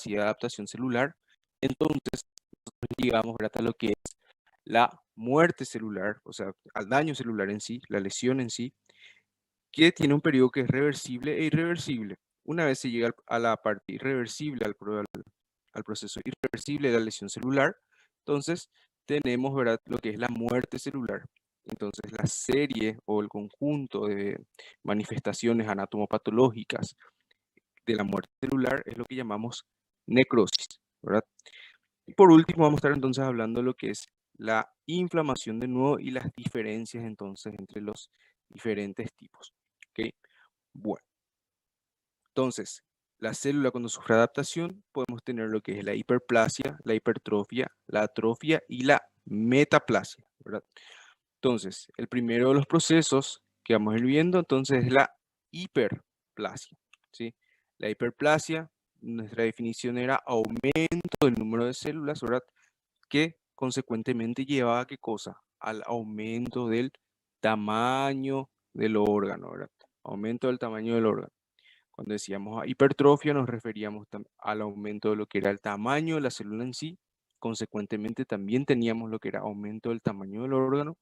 capacidad de adaptación celular, entonces nosotros llegamos, ¿verdad?, a lo que es la muerte celular, o sea, al daño celular en sí, la lesión en sí, que tiene un periodo que es reversible e irreversible. Una vez se llega a la parte irreversible, al proceso irreversible de la lesión celular, entonces tenemos, ¿verdad?, lo que es la muerte celular. Entonces la serie o el conjunto de manifestaciones anatomopatológicas de la muerte celular es lo que llamamos necrosis, ¿verdad? Y por último vamos a estar entonces hablando de lo que es la inflamación de nuevo y las diferencias entonces entre los diferentes tipos, ¿ok? Bueno, entonces, la célula cuando sufre adaptación podemos tener lo que es la hiperplasia, la hipertrofia, la atrofia y la metaplasia, ¿verdad? Entonces, el primero de los procesos que vamos a ir viendo entonces es la hiperplasia, ¿sí? La hiperplasia, nuestra definición era aumento del número de células, ¿verdad? Que consecuentemente lleva a qué cosa? Al aumento del tamaño del órgano, ¿verdad? Aumento del tamaño del órgano. Cuando decíamos hipertrofia nos referíamos al aumento de lo que era el tamaño de la célula en sí. Consecuentemente también teníamos lo que era aumento del tamaño del órgano.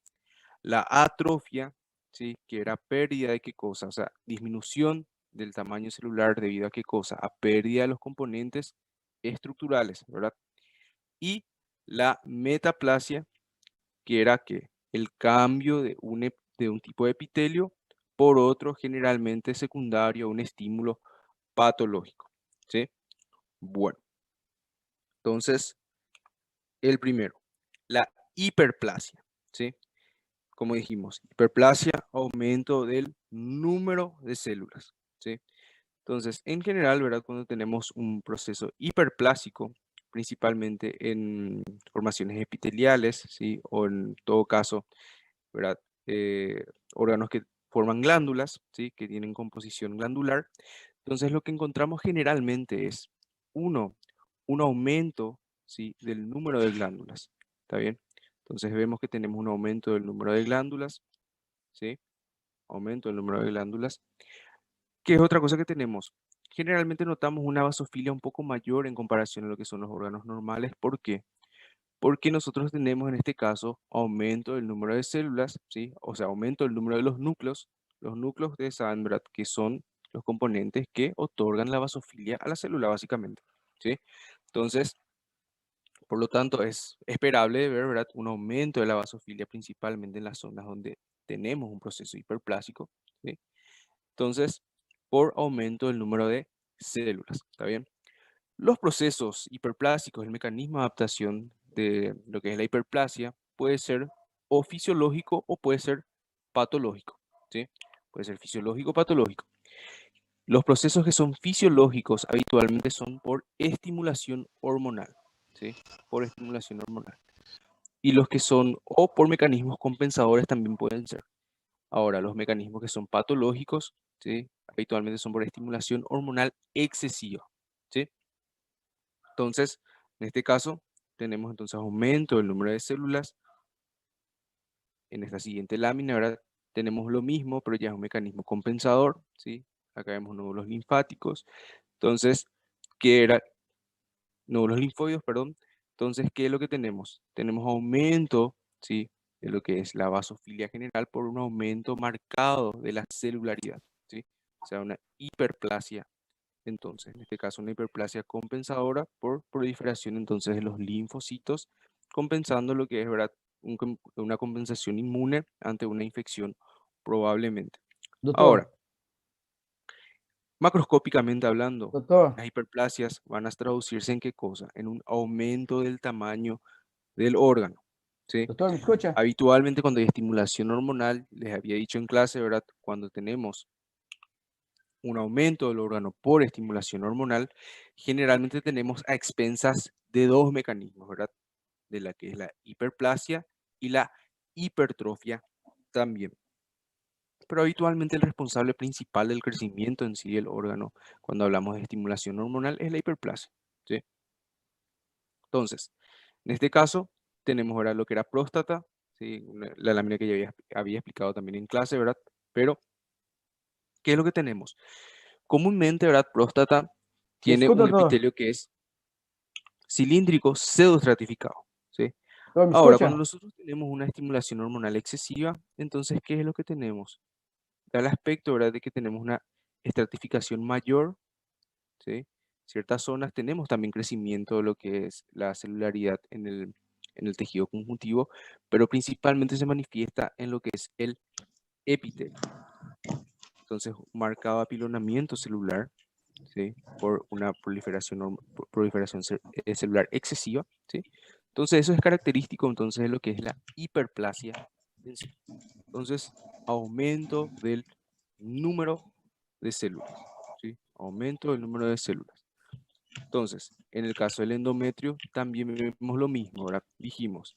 La atrofia, ¿sí?, que era pérdida de qué cosa, o sea, disminución del tamaño celular debido a qué cosa, a pérdida de los componentes estructurales, ¿verdad? Y la metaplasia, que era que el cambio de un tipo de epitelio por otro generalmente secundario a un estímulo patológico, ¿sí? Bueno, entonces, el primero, la hiperplasia, ¿sí? Como dijimos, hiperplasia, aumento del número de células, ¿sí? Entonces, en general, ¿verdad? Cuando tenemos un proceso hiperplásico, principalmente en formaciones epiteliales, ¿sí? O en todo caso, ¿verdad? Órganos que forman glándulas, ¿sí? Que tienen composición glandular. Entonces, lo que encontramos generalmente es, uno, un aumento, ¿sí?, del número de glándulas, ¿está bien? Entonces, vemos que tenemos un aumento del número de glándulas, ¿sí? Aumento del número de glándulas. ¿Qué es otra cosa que tenemos? Generalmente notamos una basofilia un poco mayor en comparación a lo que son los órganos normales. ¿Por qué? Porque nosotros tenemos en este caso aumento del número de células, ¿sí? O sea, aumento del número de los núcleos. Los núcleos de Sandbrat, que son los componentes que otorgan la basofilia a la célula, básicamente, ¿sí? Entonces, por lo tanto, es esperable ver, ¿verdad?, un aumento de la basofilia, principalmente en las zonas donde tenemos un proceso hiperplásico, ¿sí? Entonces, por aumento del número de células, ¿está bien? Los procesos hiperplásicos, el mecanismo de adaptación de lo que es la hiperplasia, puede ser o fisiológico o puede ser patológico, ¿sí? Puede ser fisiológico o patológico. Los procesos que son fisiológicos habitualmente son por estimulación hormonal, ¿sí? Por estimulación hormonal. Y los que son o por mecanismos compensadores también pueden ser. Ahora, los mecanismos que son patológicos, ¿sí?, habitualmente son por estimulación hormonal excesiva, ¿sí? Entonces, en este caso, tenemos entonces aumento del número de células. En esta siguiente lámina, ¿verdad?, tenemos lo mismo, pero ya es un mecanismo compensador, ¿sí? Acá vemos nódulos linfáticos. Entonces, ¿qué era? Nódulos linfoides, perdón. Entonces, ¿qué es lo que tenemos? Tenemos aumento, ¿sí?, de lo que es la basofilia general por un aumento marcado de la celularidad, ¿sí? O sea, una hiperplasia. Entonces, en este caso, una hiperplasia compensadora por proliferación entonces de los linfocitos, compensando lo que es, ¿verdad?, una compensación inmune ante una infección probablemente. Ahora, Doctor, macroscópicamente hablando, doctor, las hiperplasias van a traducirse en qué cosa? En un aumento del tamaño del órgano, ¿sí? doctor, ¿me escucha? Habitualmente cuando hay estimulación hormonal, les había dicho en clase, ¿verdad? Cuando tenemos un aumento del órgano por estimulación hormonal, generalmente tenemos a expensas de dos mecanismos, ¿verdad? De la que es la hiperplasia y la hipertrofia también. Pero habitualmente el responsable principal del crecimiento en sí del órgano, cuando hablamos de estimulación hormonal, es la hiperplasia, ¿sí? Entonces, en este caso, tenemos ahora lo que era próstata, ¿sí? La lámina que ya había explicado también en clase, ¿verdad? Pero, ¿qué es lo que tenemos? Comúnmente, ¿verdad? Próstata tiene Disculpe, un doctor. epitelio que es cilíndrico pseudoestratificado, ¿sí? No, ¿me Ahora, cuando escucha? nosotros tenemos una estimulación hormonal excesiva, entonces, ¿qué es lo que tenemos? Da el aspecto, ¿verdad?, de que tenemos una estratificación mayor, ¿sí? Ciertas zonas tenemos también crecimiento de lo que es la celularidad en el tejido conjuntivo, pero principalmente se manifiesta en lo que es el epitelio. Entonces, un marcado apilonamiento celular, ¿sí? Por una proliferación celular excesiva, ¿sí? Entonces, eso es característico entonces de lo que es la hiperplasia en sí. Entonces, aumento del número de células, ¿sí? Aumento del número de células. Entonces, en el caso del endometrio, también vemos lo mismo. Ahora dijimos,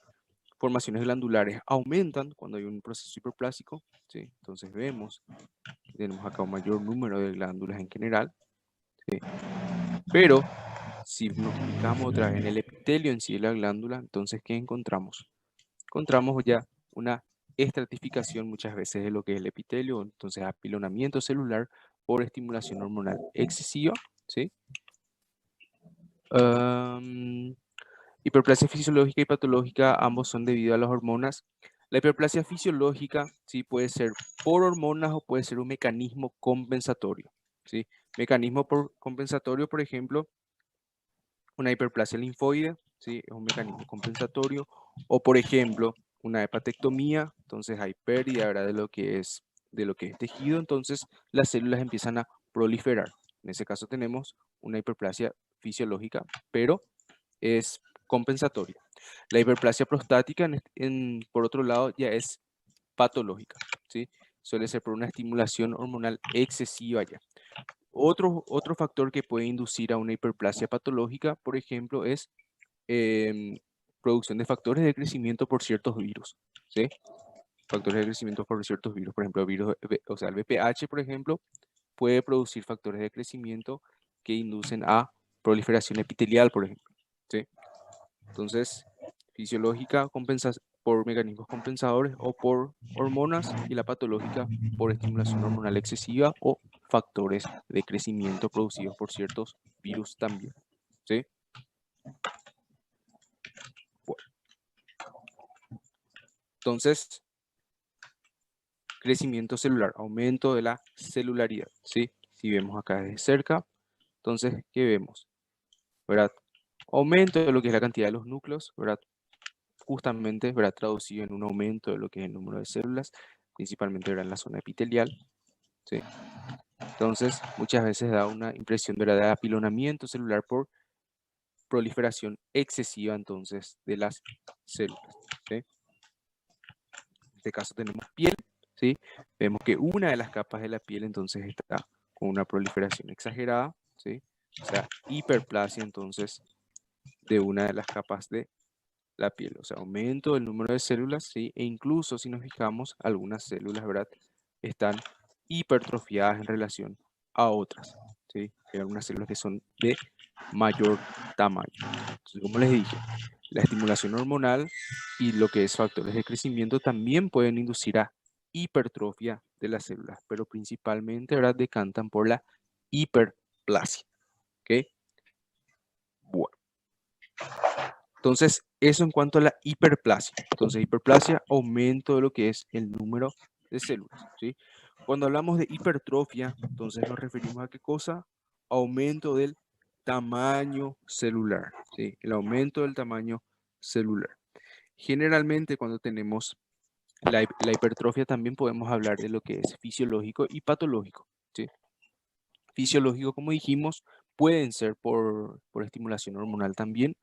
formaciones glandulares aumentan cuando hay un proceso hiperplásico, ¿sí? Entonces vemos que tenemos acá un mayor número de glándulas en general, ¿sí? Pero si nos fijamos otra vez en el epitelio en sí de la glándula, entonces, ¿qué encontramos? Encontramos ya una estratificación muchas veces de lo que es el epitelio, entonces apilonamiento celular por estimulación hormonal excesiva, ¿sí? Hiperplasia fisiológica y patológica, ambos son debido a las hormonas. La hiperplasia fisiológica, sí, puede ser por hormonas o puede ser un mecanismo compensatorio, ¿sí? Mecanismo compensatorio, por ejemplo, una hiperplasia linfoide, ¿sí? Es un mecanismo compensatorio. O, por ejemplo, una hepatectomía, entonces hay pérdida, ¿verdad?, de lo que es tejido, entonces las células empiezan a proliferar. En ese caso tenemos una hiperplasia fisiológica, pero es compensatoria. La hiperplasia prostática, por otro lado, ya es patológica, ¿sí? Suele ser por una estimulación hormonal excesiva ya. Otro factor que puede inducir a una hiperplasia patológica, por ejemplo, es producción de factores de crecimiento por ciertos virus, ¿sí? Factores de crecimiento por ciertos virus, por ejemplo, o sea, el VPH, por ejemplo, puede producir factores de crecimiento que inducen a proliferación epitelial, por ejemplo, ¿sí? Entonces, fisiológica por mecanismos compensadores o por hormonas, y la patológica por estimulación hormonal excesiva o factores de crecimiento producidos por ciertos virus también, ¿sí? Bueno, entonces, crecimiento celular, aumento de la celularidad, ¿sí? Si vemos acá desde cerca, entonces, ¿qué vemos? ¿Verdad? Aumento de lo que es la cantidad de los núcleos, ¿verdad? Justamente, ¿verdad?, traducido en un aumento de lo que es el número de células, principalmente, ¿verdad?, en la zona epitelial, ¿sí? Entonces, muchas veces da una impresión, ¿verdad?, de apilonamiento celular por proliferación excesiva, entonces, de las células, ¿sí? En este caso tenemos piel, ¿sí? Vemos que una de las capas de la piel, entonces, está con una proliferación exagerada, ¿sí? O sea, hiperplasia, entonces, de una de las capas de la piel, o sea, aumento del número de células, ¿sí? E incluso si nos fijamos, algunas células, ¿verdad?, están hipertrofiadas en relación a otras, ¿sí? Hay algunas células que son de mayor tamaño. Entonces, como les dije, la estimulación hormonal y lo que es factores de crecimiento también pueden inducir a hipertrofia de las células, pero principalmente, ¿verdad?, decantan por la hiperplasia, ¿ok? Bueno. Entonces, eso en cuanto a la hiperplasia. Entonces, hiperplasia, aumento de lo que es el número de células, ¿sí? Cuando hablamos de hipertrofia, entonces nos referimos a qué cosa? Aumento del tamaño celular, ¿sí? El aumento del tamaño celular. Generalmente, cuando tenemos la hipertrofia, también podemos hablar de lo que es fisiológico y patológico, ¿sí? Fisiológico, como dijimos, pueden ser por estimulación hormonal también,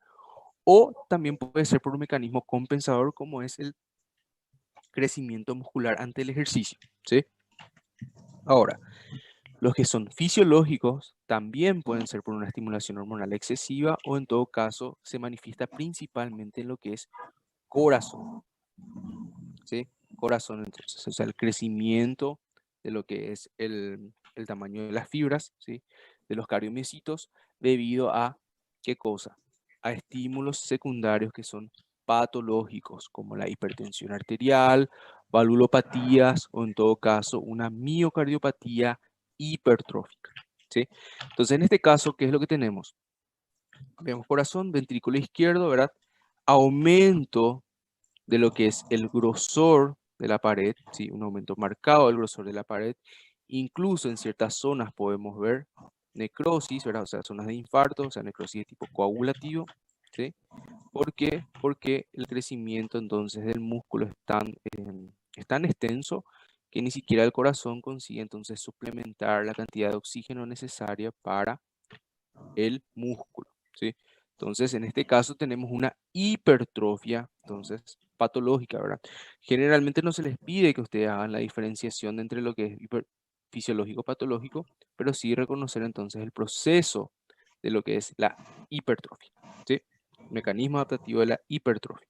o también puede ser por un mecanismo compensador como es el crecimiento muscular ante el ejercicio, ¿sí? Ahora, los que son fisiológicos también pueden ser por una estimulación hormonal excesiva, o en todo caso se manifiesta principalmente en lo que es corazón, ¿sí? Corazón, entonces, o sea, el crecimiento de lo que es el tamaño de las fibras, ¿sí?, de los cardiomiocitos, debido a, ¿qué cosa? A estímulos secundarios que son patológicos, como la hipertensión arterial, valvulopatías, o en todo caso una miocardiopatía hipertrófica, ¿sí? Entonces, en este caso, ¿qué es lo que tenemos? Vemos corazón, ventrículo izquierdo, ¿verdad? Aumento de lo que es el grosor de la pared, ¿sí? Un aumento marcado del grosor de la pared. Incluso en ciertas zonas podemos ver necrosis, ¿verdad? O sea, zonas de infarto, o sea, necrosis de tipo coagulativo, ¿sí? ¿Por qué? Porque el crecimiento entonces del músculo es tan extenso que ni siquiera el corazón consigue entonces suplementar la cantidad de oxígeno necesaria para el músculo, ¿sí? Entonces, en este caso tenemos una hipertrofia, entonces, patológica, ¿verdad? Generalmente no se les pide que ustedes hagan la diferenciación entre lo que es fisiológico patológico, pero sí reconocer entonces el proceso de lo que es la hipertrofia, ¿sí? Mecanismo adaptativo de la hipertrofia.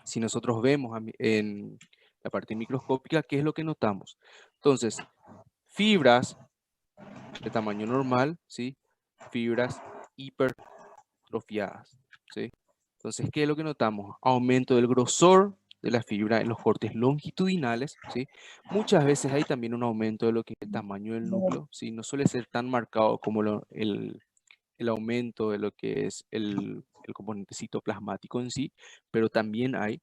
Si nosotros vemos en la parte microscópica, ¿qué es lo que notamos? Entonces, fibras de tamaño normal, ¿sí? Fibras hipertrofiadas, ¿sí? Entonces, ¿qué es lo que notamos? Aumento del grosor de la fibra en los cortes longitudinales, ¿sí? Muchas veces hay también un aumento de lo que es el tamaño del núcleo, ¿sí? No suele ser tan marcado como el aumento de lo que es el componente citoplasmático en sí, pero también hay,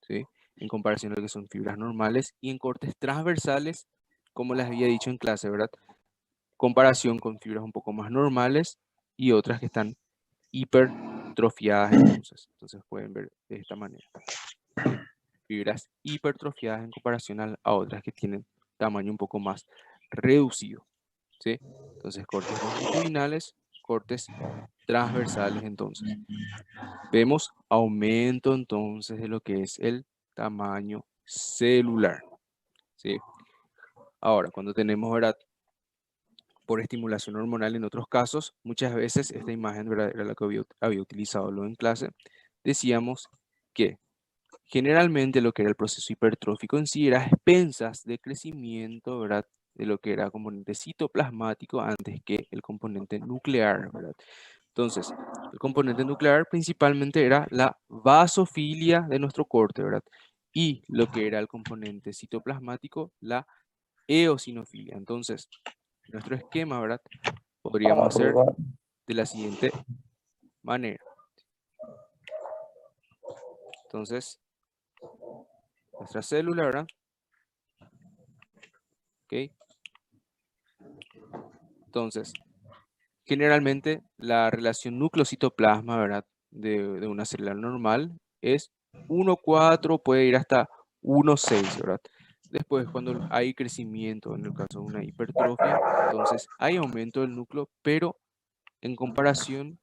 ¿sí? En comparación a lo que son fibras normales y en cortes transversales, como les había dicho en clase, ¿verdad? Comparación con fibras un poco más normales y otras que están hipertrofiadas entonces pueden ver de esta manera, ¿sí? Fibras hipertrofiadas en comparación a otras que tienen tamaño un poco más reducido, ¿sí? Entonces cortes longitudinales, cortes transversales entonces. Vemos aumento entonces de lo que es el tamaño celular, ¿sí? Ahora, cuando tenemos, ¿verdad?, por estimulación hormonal en otros casos, muchas veces esta imagen, ¿verdad?, era la que había utilizado luego en clase, decíamos que generalmente lo que era el proceso hipertrófico en sí era a expensas de crecimiento, ¿verdad?, de lo que era componente citoplasmático antes que el componente nuclear, ¿verdad? Entonces, el componente nuclear principalmente era la vasofilia de nuestro corte, ¿verdad? Y lo que era el componente citoplasmático, la eosinofilia. Entonces, nuestro esquema, ¿verdad?, podríamos hacer de la siguiente manera. Entonces, nuestra célula, ¿verdad? ¿Ok? Entonces, generalmente la relación núcleo-citoplasma, ¿verdad?, de una célula normal es 1,4, puede ir hasta 1,6, ¿verdad? Después, cuando hay crecimiento, en el caso de una hipertrofia, entonces hay aumento del núcleo, pero en comparación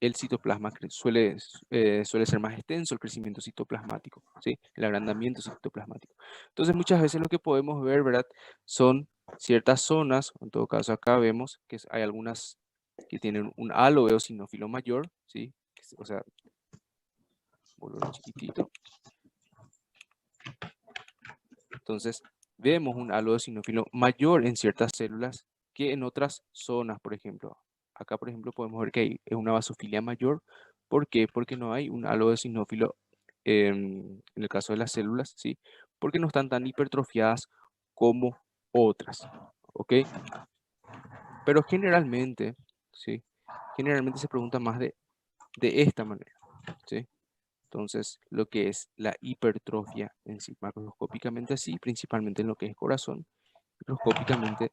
el citoplasma suele ser más extenso el crecimiento citoplasmático, ¿sí? El agrandamiento citoplasmático. Entonces, muchas veces lo que podemos ver, ¿verdad?, son ciertas zonas, en todo caso acá vemos que hay algunas que tienen un halo eosinófilo mayor, ¿sí? O sea, volver chiquitito. Entonces, vemos un halo eosinófilo mayor en ciertas células que en otras zonas, por ejemplo. Acá, por ejemplo, podemos ver que hay una basofilia mayor. ¿Por qué? Porque no hay un halo eosinófilo en el caso de las células, ¿sí? Porque no están tan hipertrofiadas como otras, ¿ok? Pero generalmente, ¿sí? Generalmente se pregunta más de esta manera, ¿sí? Entonces, lo que es la hipertrofia en sí, macroscópicamente así, principalmente en lo que es corazón, microscópicamente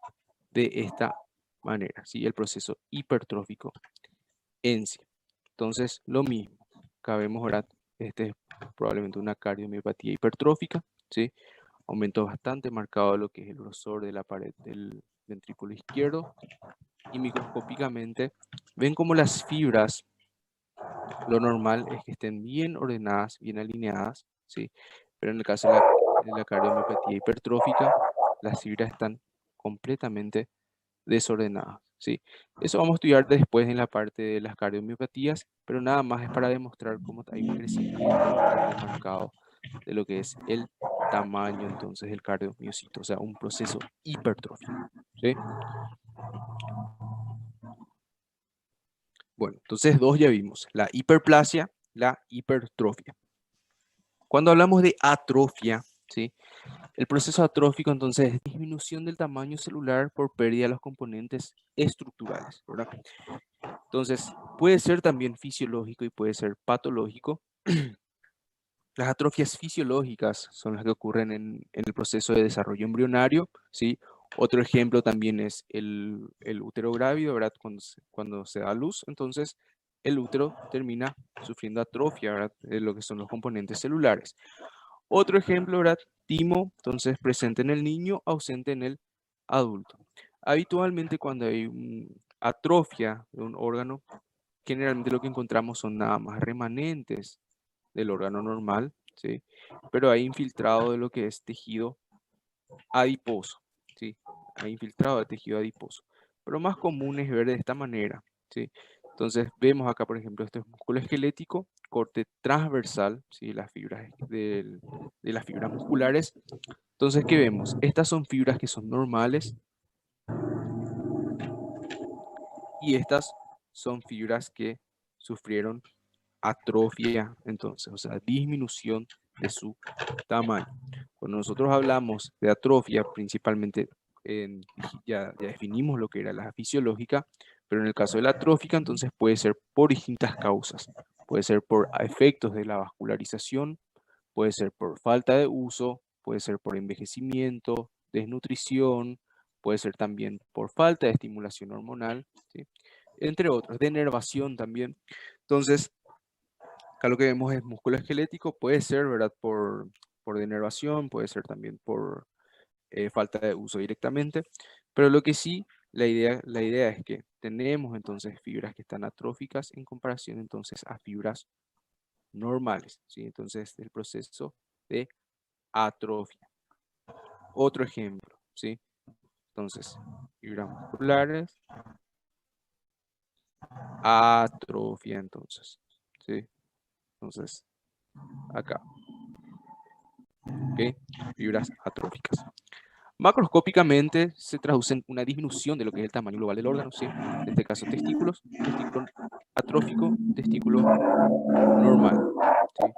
de esta manera, ¿sí? El proceso hipertrófico en sí. Entonces, lo mismo, acá vemos ahora, este es probablemente una cardiomiopatía hipertrófica, ¿sí? Aumento bastante marcado de lo que es el grosor de la pared del ventrículo izquierdo, y microscópicamente ven como las fibras, lo normal es que estén bien ordenadas, bien alineadas, ¿sí? Pero en el caso de la cardiomiopatía hipertrófica, las fibras están completamente desordenadas, ¿sí? Eso vamos a estudiar después en la parte de las cardiomiopatías, pero nada más es para demostrar cómo hay un crecimiento bastante marcado de lo que es el tamaño entonces del cardiomiocito, o sea, un proceso hipertrófico, ¿sí? Bueno, entonces dos ya vimos, la hiperplasia, la hipertrofia. Cuando hablamos de atrofia, ¿sí? El proceso atrófico entonces es disminución del tamaño celular por pérdida de los componentes estructurales, ¿verdad? Entonces, puede ser también fisiológico y puede ser patológico. Las atrofias fisiológicas son las que ocurren en el proceso de desarrollo embrionario, ¿sí? Otro ejemplo también es el útero grávido, ¿verdad? Cuando se da a luz, entonces el útero termina sufriendo atrofia, ¿verdad? De lo que son los componentes celulares. Otro ejemplo, ¿verdad? Timo, entonces presente en el niño, ausente en el adulto. Habitualmente cuando hay atrofia de un órgano, generalmente lo que encontramos son nada más remanentes del órgano normal, ¿sí? Pero hay infiltrado de lo que es tejido adiposo, ¿sí? Hay infiltrado de tejido adiposo. Pero más común es ver de esta manera, ¿sí? Entonces vemos acá, por ejemplo, este es músculo esquelético, corte transversal, ¿sí? Las fibras de las fibras musculares. Entonces, ¿qué vemos? Estas son fibras que son normales y estas son fibras que sufrieron atrofia, entonces, o sea, disminución de su tamaño. Cuando nosotros hablamos de atrofia, principalmente ya definimos lo que era la fisiológica, pero en el caso de la atrófica, entonces puede ser por distintas causas. Puede ser por efectos de la vascularización, puede ser por falta de uso, puede ser por envejecimiento, desnutrición, puede ser también por falta de estimulación hormonal, ¿sí? Entre otros, denervación también. Entonces, acá lo que vemos es músculo esquelético, puede ser, ¿verdad? Por denervación, puede ser también por falta de uso directamente, pero lo que sí, la idea es que tenemos entonces fibras que están atróficas en comparación entonces a fibras normales, ¿sí? Entonces, el proceso de atrofia. Otro ejemplo, ¿sí? Entonces, fibras musculares, atrofia entonces, ¿sí? Entonces, acá, ¿ok? Fibras atróficas. Macroscópicamente se traduce en una disminución de lo que es el tamaño global del órgano, ¿sí? En este caso testículos, testículo atrófico, testículo normal, ¿sí?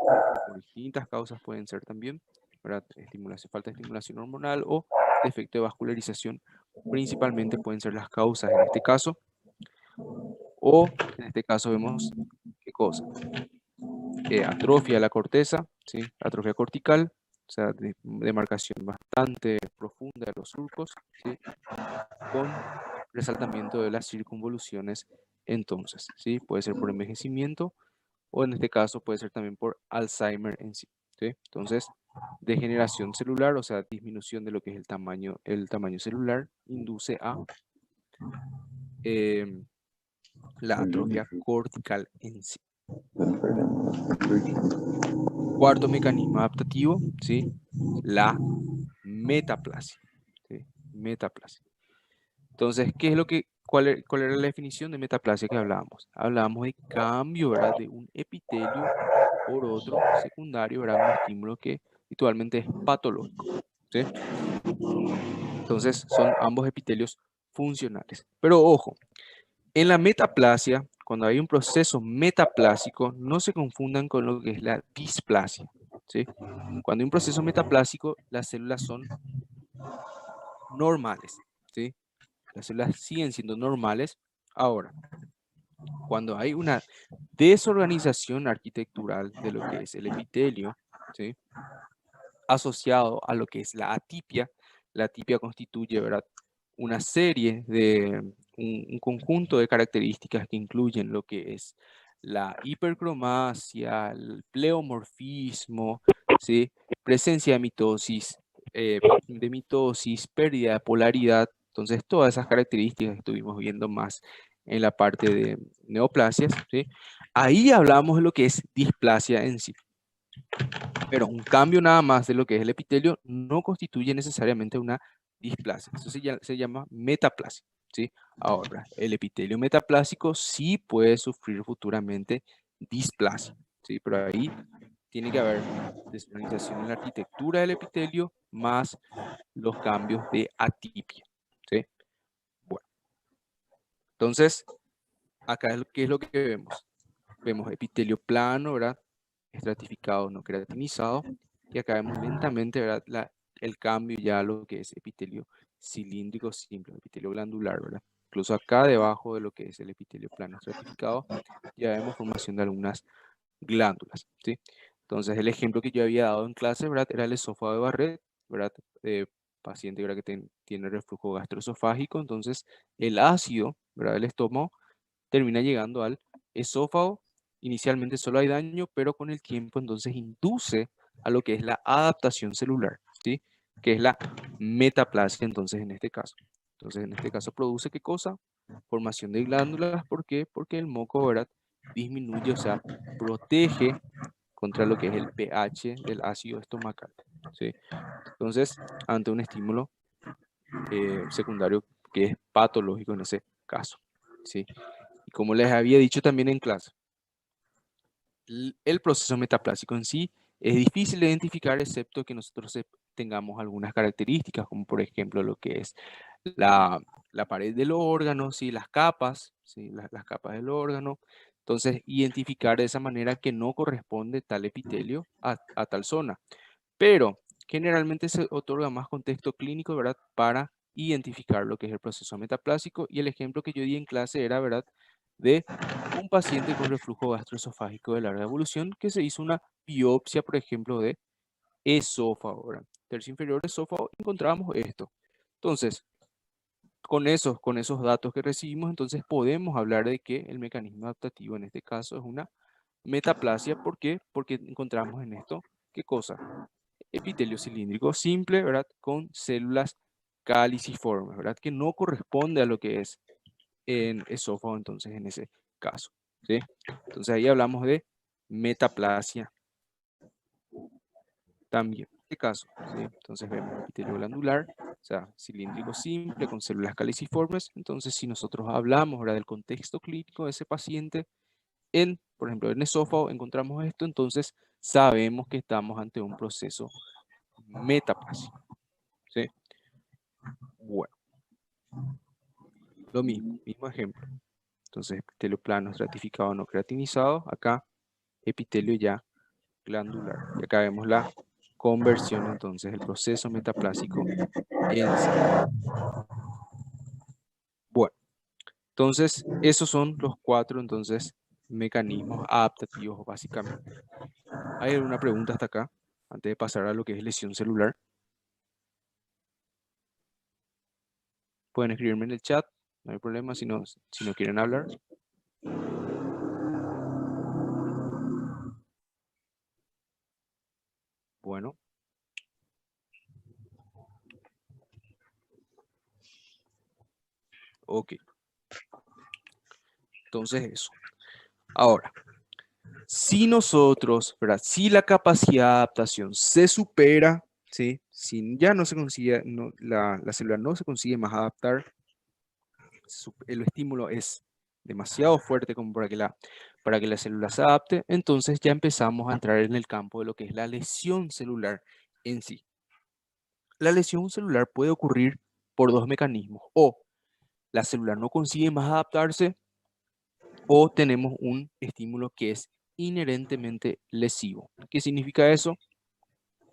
Por distintas causas pueden ser también, ¿verdad? Estimulación, falta de estimulación hormonal o defecto de vascularización, principalmente pueden ser las causas en este caso, o en este caso vemos, ¿qué cosa? Atrofia de la corteza, ¿sí? Atrofia cortical, o sea, demarcación bastante profunda de los surcos, ¿sí? Con resaltamiento de las circunvoluciones entonces, ¿sí? Puede ser por envejecimiento o en este caso puede ser también por Alzheimer en sí, ¿sí? Entonces, degeneración celular, o sea, disminución de lo que es el tamaño celular, induce a em, la atrofia cortical en sí. Cuarto mecanismo adaptativo, ¿sí? La metaplasia, ¿sí? Metaplasia. Entonces, cuál era la definición de metaplasia que hablábamos? Hablábamos de cambio, ¿verdad? De un epitelio por otro secundario, ¿verdad? Un estímulo que habitualmente es patológico, ¿sí? Entonces, son ambos epitelios funcionales. Pero ojo, en la metaplasia, cuando hay un proceso metaplásico, no se confundan con lo que es la displasia, ¿sí? Cuando hay un proceso metaplásico, las células son normales, ¿sí? Las células siguen siendo normales. Ahora, cuando hay una desorganización arquitectural de lo que es el epitelio, ¿sí? Asociado a lo que es la atipia constituye, ¿verdad? Una serie de, un conjunto de características que incluyen lo que es la hipercromasia, el pleomorfismo, ¿sí? Presencia de mitosis, pérdida de polaridad. Entonces, todas esas características que estuvimos viendo más en la parte de neoplasias, ¿sí? Ahí hablamos de lo que es displasia en sí. Pero un cambio nada más de lo que es el epitelio no constituye necesariamente una displasia. Eso se llama metaplasia, ¿sí? Ahora, el epitelio metaplásico sí puede sufrir futuramente displasia, ¿sí? Pero ahí tiene que haber desorganización en la arquitectura del epitelio más los cambios de atipia, ¿sí? Bueno, entonces, acá ¿qué es lo que vemos? Vemos epitelio plano, ¿verdad? Estratificado, no queratinizado. Y acá vemos lentamente, ¿verdad? El cambio ya a lo que es epitelio cilíndrico simple, epitelio glandular, ¿verdad? incluso acá debajo de lo que es el epitelio plano estratificado, ya vemos formación de algunas glándulas, ¿sí? Entonces, el ejemplo que yo había dado en clase, ¿verdad? Era el esófago de Barrett, ¿verdad? Paciente, ¿verdad? Que tiene reflujo gastroesofágico, entonces el ácido, ¿verdad? Del estómago termina llegando al esófago. Inicialmente solo hay daño, pero con el tiempo entonces induce a lo que es la adaptación celular, ¿sí? Que es la metaplasia entonces en este caso. Entonces en este caso produce ¿qué cosa? Formación de glándulas. ¿Por qué? Porque el moco, ¿verdad? Disminuye, o sea, protege contra lo que es el pH del ácido estomacal, ¿sí? Entonces, ante un estímulo secundario que es patológico en ese caso, ¿sí? Y como les había dicho también en clase, el proceso metaplásico en sí es difícil de identificar excepto que nosotros tengamos algunas características, como por ejemplo lo que es la pared del órgano, ¿sí? Las capas, ¿sí? Las capas del órgano. Entonces, identificar de esa manera que no corresponde tal epitelio a tal zona. Pero generalmente se otorga más contexto clínico, ¿verdad? Para identificar lo que es el proceso metaplásico. Y el ejemplo que yo di en clase era, ¿verdad? De un paciente con reflujo gastroesofágico de larga evolución que se hizo una biopsia, por ejemplo, de esófago, ¿verdad? Tercio inferior de esófago, encontramos esto. Entonces, con esos datos que recibimos, entonces podemos hablar de que el mecanismo adaptativo en este caso es una metaplasia. ¿Por qué? Porque encontramos en esto, ¿qué cosa? Epitelio cilíndrico simple, ¿verdad? Con células caliciformes, ¿verdad? Que no corresponde a lo que es en esófago, entonces, en ese caso, ¿sí? Entonces, ahí hablamos de metaplasia también, en este caso, ¿sí? Entonces, vemos epitelio glandular, o sea, cilíndrico simple con células caliciformes. Entonces, si nosotros hablamos ahora del contexto clínico de ese paciente, por ejemplo, en esófago encontramos esto, entonces sabemos que estamos ante un proceso metaplásico, ¿sí? Bueno, lo mismo ejemplo. Entonces, epitelio plano estratificado no creatinizado, acá epitelio ya glandular. Y acá vemos la conversión, entonces, el proceso metaplásico en sí. Bueno, entonces, esos son los cuatro, entonces, mecanismos adaptativos, básicamente. ¿Hay alguna pregunta hasta acá? Antes de pasar a lo que es lesión celular, pueden escribirme en el chat, no hay problema si no quieren hablar. Bueno, ok. Entonces, eso. Ahora, si nosotros, ¿verdad? Si la capacidad de adaptación se supera, ¿sí? Si ya no se consigue, la célula no se consigue más adaptar, el estímulo es demasiado fuerte como para que la célula se adapte, entonces ya empezamos a entrar en el campo de lo que es la lesión celular en sí. La lesión celular puede ocurrir por dos mecanismos: o la célula no consigue más adaptarse, o tenemos un estímulo que es inherentemente lesivo. ¿Qué significa eso?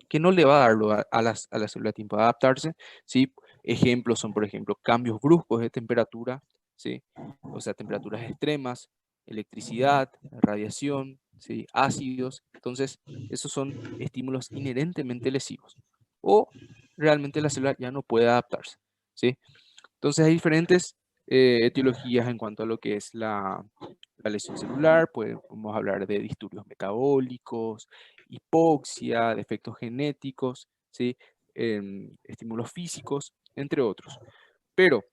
Que no le va a dar a la célula tiempo de adaptarse, ¿sí? Ejemplos son, por ejemplo, cambios bruscos de temperatura, ¿sí? O sea, temperaturas extremas, electricidad, radiación, ¿sí? Ácidos. Entonces, esos son estímulos inherentemente lesivos. O realmente la célula ya no puede adaptarse, ¿sí? Entonces hay diferentes etiologías en cuanto a lo que es la lesión celular. Podemos hablar de disturbios metabólicos, hipoxia, defectos genéticos, ¿sí? Estímulos físicos, entre otros. Pero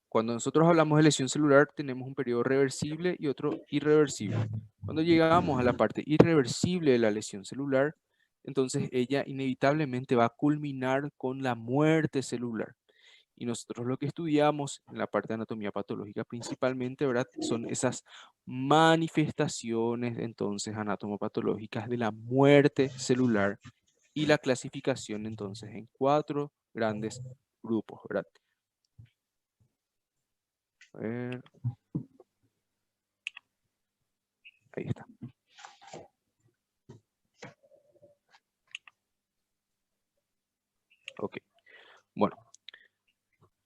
cuando nosotros hablamos de lesión celular, tenemos un periodo reversible y otro irreversible. Cuando llegamos a la parte irreversible de la lesión celular, entonces ella inevitablemente va a culminar con la muerte celular. Y nosotros lo que estudiamos en la parte de anatomía patológica principalmente, ¿verdad? Son esas manifestaciones entonces anatomopatológicas de la muerte celular y la clasificación entonces en cuatro grandes grupos, ¿verdad? A ver, ahí está. Ok. Bueno,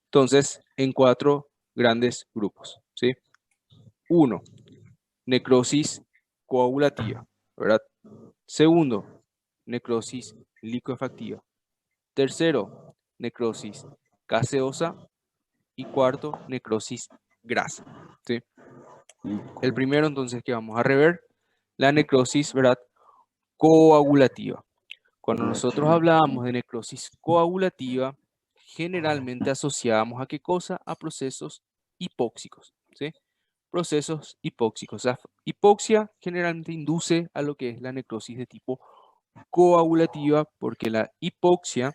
entonces en cuatro grandes grupos, ¿sí? 1. Necrosis coagulativa, ¿verdad? Segundo, necrosis licuefactiva. Tercero, necrosis gaseosa. Y cuarto, necrosis grasa, ¿sí? El primero entonces que vamos a rever, la necrosis, ¿verdad? Coagulativa. Cuando nosotros hablábamos de necrosis coagulativa, generalmente asociábamos a qué cosa? A procesos hipóxicos, ¿sí? Procesos hipóxicos. La hipoxia generalmente induce a lo que es la necrosis de tipo coagulativa, porque la hipoxia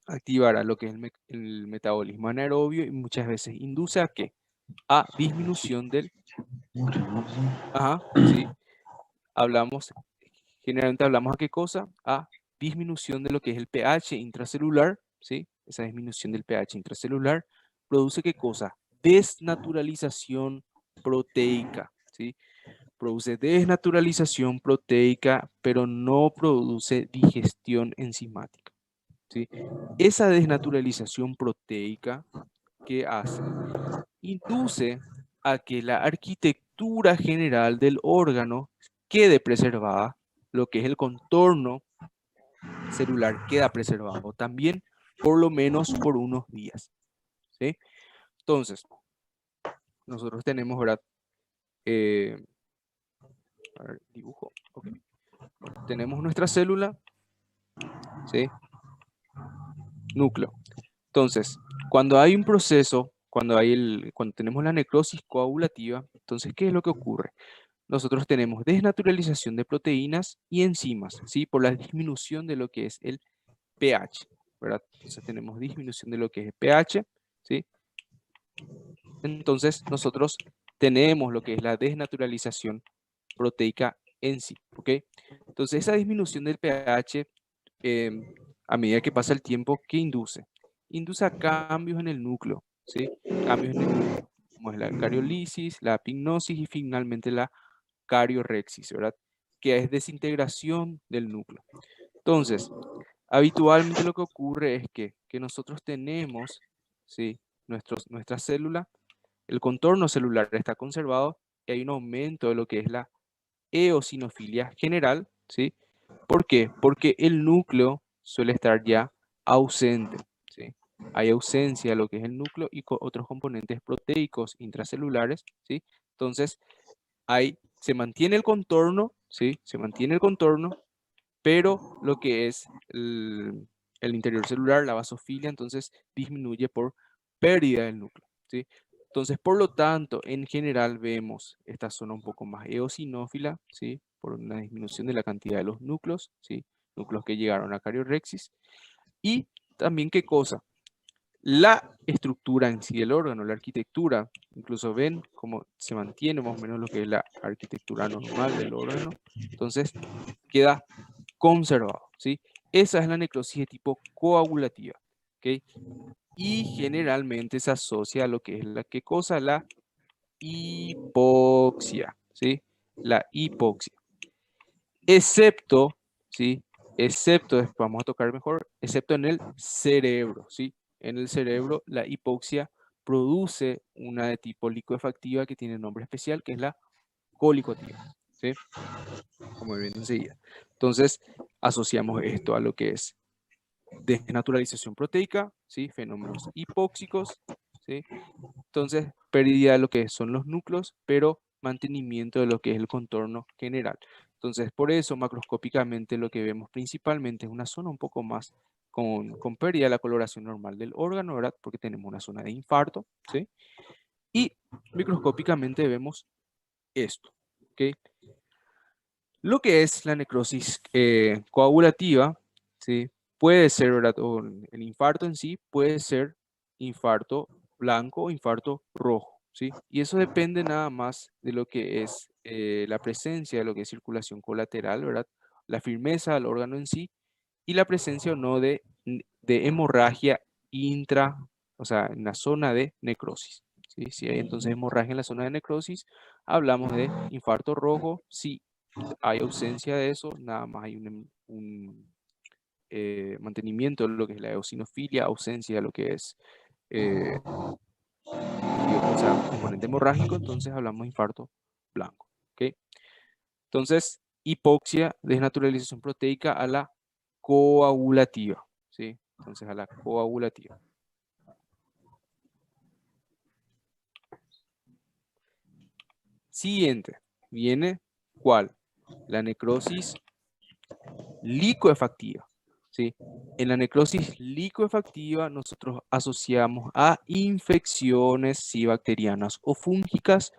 activará lo que es el metabolismo anaerobio y muchas veces induce a qué? A disminución del... Ajá, sí. Generalmente hablamos a qué cosa? A disminución de lo que es el pH intracelular, ¿sí? Esa disminución del pH intracelular produce qué cosa? Desnaturalización proteica, ¿sí? Produce desnaturalización proteica, pero no produce digestión enzimática, ¿sí? Esa desnaturalización proteica, ¿qué hace? Induce a que la arquitectura general del órgano quede preservada, lo que es el contorno celular queda preservado también, por lo menos por unos días, ¿sí? Entonces, nosotros tenemos, ¿verdad? A ver, dibujo, ok. Bueno, tenemos nuestra célula, ¿sí? Núcleo. Entonces, cuando hay un proceso, cuando tenemos la necrosis coagulativa, entonces, ¿qué es lo que ocurre? Nosotros tenemos desnaturalización de proteínas y enzimas, ¿sí? Por la disminución de lo que es el pH, ¿verdad? Entonces tenemos disminución de lo que es el pH, ¿sí? Entonces nosotros tenemos lo que es la desnaturalización proteica en sí, ¿ok? Entonces esa disminución del pH, a medida que pasa el tiempo, ¿qué induce? Induce a cambios en el núcleo, ¿sí? Cambios en el núcleo, como es la cariolisis, la pignosis y finalmente la cariorexis, ¿verdad? Que es desintegración del núcleo. Entonces, habitualmente lo que ocurre es que nosotros tenemos, ¿sí? Nuestra célula, el contorno celular está conservado y hay un aumento de lo que es la eosinofilia general, ¿sí? ¿Por qué? Porque el núcleo suele estar ya ausente, ¿sí? Hay ausencia de lo que es el núcleo y otros componentes proteicos intracelulares, ¿sí? Entonces, se mantiene el contorno, ¿sí? Se mantiene el contorno, pero lo que es el interior celular, la basofilia, entonces disminuye por pérdida del núcleo, ¿sí? Entonces, por lo tanto, en general vemos esta zona un poco más eosinófila, ¿sí? Por una disminución de la cantidad de los núcleos, ¿sí? Núcleos que llegaron a cariorexis. Y también, ¿qué cosa? La estructura en sí del órgano, la arquitectura, incluso ven cómo se mantiene más o menos lo que es la arquitectura normal del órgano, entonces queda conservado, ¿sí? Esa es la necrosis de tipo coagulativa, ¿ok? Y generalmente se asocia a lo que es ¿qué cosa? La hipoxia, ¿sí? La hipoxia. Excepto, ¿sí? Excepto, después vamos a tocar mejor, excepto en el cerebro, ¿sí? En el cerebro la hipoxia produce una de tipo licuefactiva que tiene nombre especial, que es la colicoactiva, ¿sí? Como viendo enseguida. Entonces, asociamos esto a lo que es desnaturalización proteica, ¿sí? Fenómenos hipóxicos, ¿sí? Entonces, pérdida de lo que son los núcleos, pero mantenimiento de lo que es el contorno general. Entonces, por eso macroscópicamente lo que vemos principalmente es una zona un poco más con pérdida de la coloración normal del órgano, ¿verdad? Porque tenemos una zona de infarto, ¿sí? Y microscópicamente vemos esto, ¿ok? Lo que es la necrosis coagulativa, ¿sí? Puede ser, ¿verdad? O el infarto en sí puede ser infarto blanco o infarto rojo, ¿sí? Y eso depende nada más de lo que es la presencia de lo que es circulación colateral, ¿verdad? La firmeza del órgano en sí y la presencia o no de hemorragia intra, o sea, en la zona de necrosis, ¿sí? Si hay entonces hemorragia en la zona de necrosis, hablamos de infarto rojo. Si hay ausencia de eso, nada más hay un mantenimiento de lo que es la eosinofilia, ausencia de lo que es O sea, componente hemorrágico, entonces hablamos de infarto blanco. ¿Ok? Entonces, hipoxia, desnaturalización proteica a la coagulativa. ¿Sí? Entonces, a la coagulativa. Siguiente, viene ¿cuál? La necrosis licuefactiva. ¿Sí? En la necrosis licuefactiva nosotros asociamos a infecciones sí, bacterianas o fúngicas